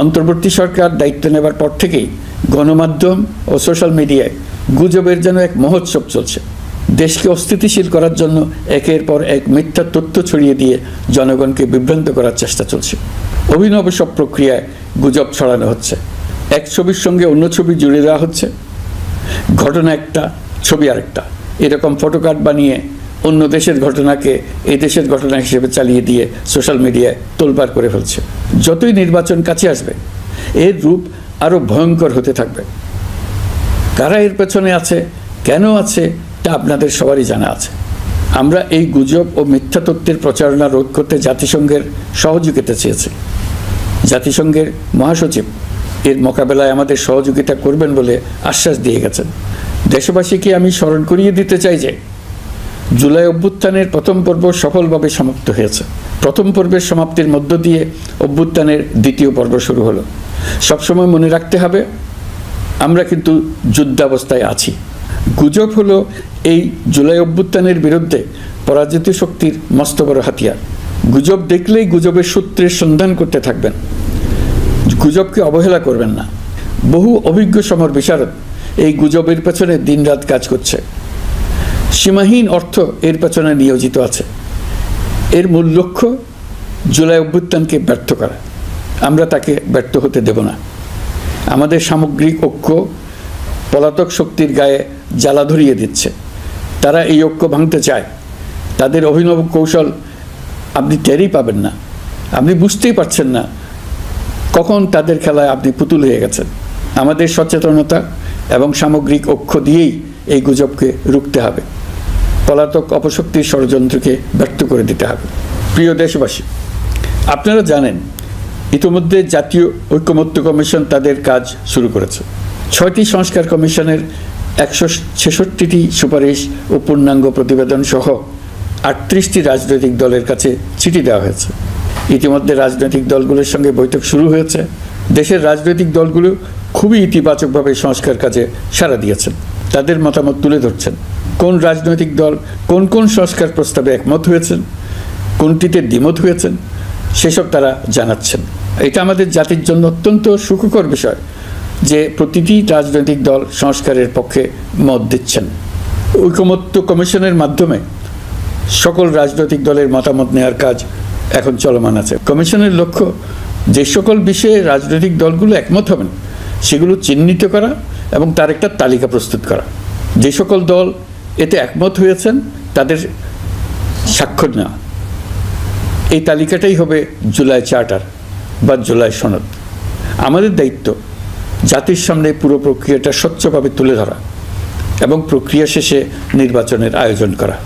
অন্তর্বর্তী সরকার দায়িত্ব নেবার পর থেকেই গণমাধ্যম ও সোশ্যাল মিডিয়ায় গুজবের যেন এক মহোৎসব চলছে। দেশকে অস্থিতিশীল করার জন্য একের পর এক মিথ্যা তথ্য ছড়িয়ে দিয়ে জনগণকে বিভ্রান্ত করার চেষ্টা চলছে। অভিনব সব প্রক্রিয়ায় গুজব ছড়ানো হচ্ছে। এক ছবির সঙ্গে অন্য ছবি জুড়ে দেওয়া হচ্ছে, ঘটনা একটা, ছবি আরেকটা, এরকম ফটোকার্ড বানিয়ে অন্য দেশের ঘটনাকে এই দেশের ঘটনা হিসেবে চালিয়ে দিয়ে সোশ্যাল মিডিয়ায় তোলপাড় করে ফেলছে। যতই নির্বাচন কাছে আসবে এর রূপ আরও ভয়ঙ্কর হতে থাকবে। কারা এর পেছনে আছে, কেন আছে, তা আপনাদের সবারই জানা আছে। আমরা এই গুজব ও মিথ্যা তথ্যের প্রচারণা রোধ করতে জাতিসংঘের সহযোগিতা চেয়েছি। জাতিসংঘের মহাসচিব এর মোকাবেলায় আমাদের সহযোগিতা করবেন বলে আশ্বাস দিয়ে গেছেন। দেশবাসীকে আমি স্মরণ করিয়ে দিতে চাই যে জুলাই অভ্যুত্থানের প্রথম পর্ব সফলভাবে সমাপ্ত হয়েছে। প্রথম পর্বের সমাপ্তির মধ্য দিয়ে অভ্যুত্থানের দ্বিতীয় পর্ব শুরু হলো। সবসময় মনে রাখতে হবে আমরা কিন্তু যুদ্ধাবস্থায় আছি। গুজব হলো এই জুলাই অভ্যুত্থানের বিরুদ্ধে পরাজিত শক্তির মস্ত বড় হাতিয়ার। গুজব দেখলেই গুজবের সূত্রের সন্ধান করতে থাকবেন, গুজবকে অবহেলা করবেন না। বহু অভিজ্ঞ সমর বিশারদ এই গুজবের পেছনে দিনরাত কাজ করছে। সীমাহীন অর্থ এর পেছনে নিয়োজিত আছে। এর মূল লক্ষ্য জুলাই অভ্যুত্থানকে ব্যর্থ করা। আমরা তাকে ব্যর্থ হতে দেব না। আমাদের সামগ্রিক ঐক্য পলাতক শক্তির গায়ে জ্বালা ধরিয়ে দিচ্ছে। তারা এই ঐক্য ভাঙতে চায়। তাদের অভিনব কৌশল আপনি টেরই পাবেন না, আপনি বুঝতেই পারছেন না কখন তাদের খেলায় আপনি পুতুল হয়ে গেছেন। আমাদের সচেতনতা এবং সামগ্রিক ঐক্য দিয়েই এই গুজবকে রুখতে হবে। পলাতক অপশক্তির ষড়যন্ত্রকে ব্যর্থ করে দিতে হবে। প্রিয় দেশবাসী, আপনারা জানেন ইতিমধ্যে জাতীয় ঐকমত্য কমিশন তাদের কাজ শুরু করেছে। 6টি সংস্কার কমিশনের 166টি সুপারিশ ও পূর্ণাঙ্গ প্রতিবেদন সহ 38টি রাজনৈতিক দলের কাছে চিঠি দেওয়া হয়েছে। ইতিমধ্যে রাজনৈতিক দলগুলোর সঙ্গে বৈঠক শুরু হয়েছে। দেশের রাজনৈতিক দলগুলো খুবই ইতিবাচকভাবে সংস্কার কাজে সাড়া দিয়েছেন, তাদের মতামত তুলে ধরছেন। কোন রাজনৈতিক দল কোন কোন সংস্কার প্রস্তাবে একমত হয়েছেন, কোনটিতে দ্বিমত হয়েছেন, সেসব তারা জানাচ্ছেন। এটা আমাদের জাতির জন্য অত্যন্ত সুখকর বিষয় যে প্রতিটি রাজনৈতিক দল সংস্কারের পক্ষে মত দিচ্ছেন। ঐকমত্য কমিশনের মাধ্যমে সকল রাজনৈতিক দলের মতামত নেওয়ার কাজ এখন চলমান আছে। কমিশনের লক্ষ্য যে সকল বিষয়ে রাজনৈতিক দলগুলো একমত হবেন সেগুলো চিহ্নিত করা এবং তার একটা তালিকা প্রস্তুত করা। যে সকল দল এতে একমত হয়েছেন তাদের স্বাক্ষর নেওয়া। এই তালিকাটাই হবে জুলাই চার্টার বা জুলাই সনদ। আমাদের দায়িত্ব জাতির সামনে পুরো প্রক্রিয়াটা স্বচ্ছভাবে তুলে ধরা এবং প্রক্রিয়া শেষে নির্বাচনের আয়োজন করা।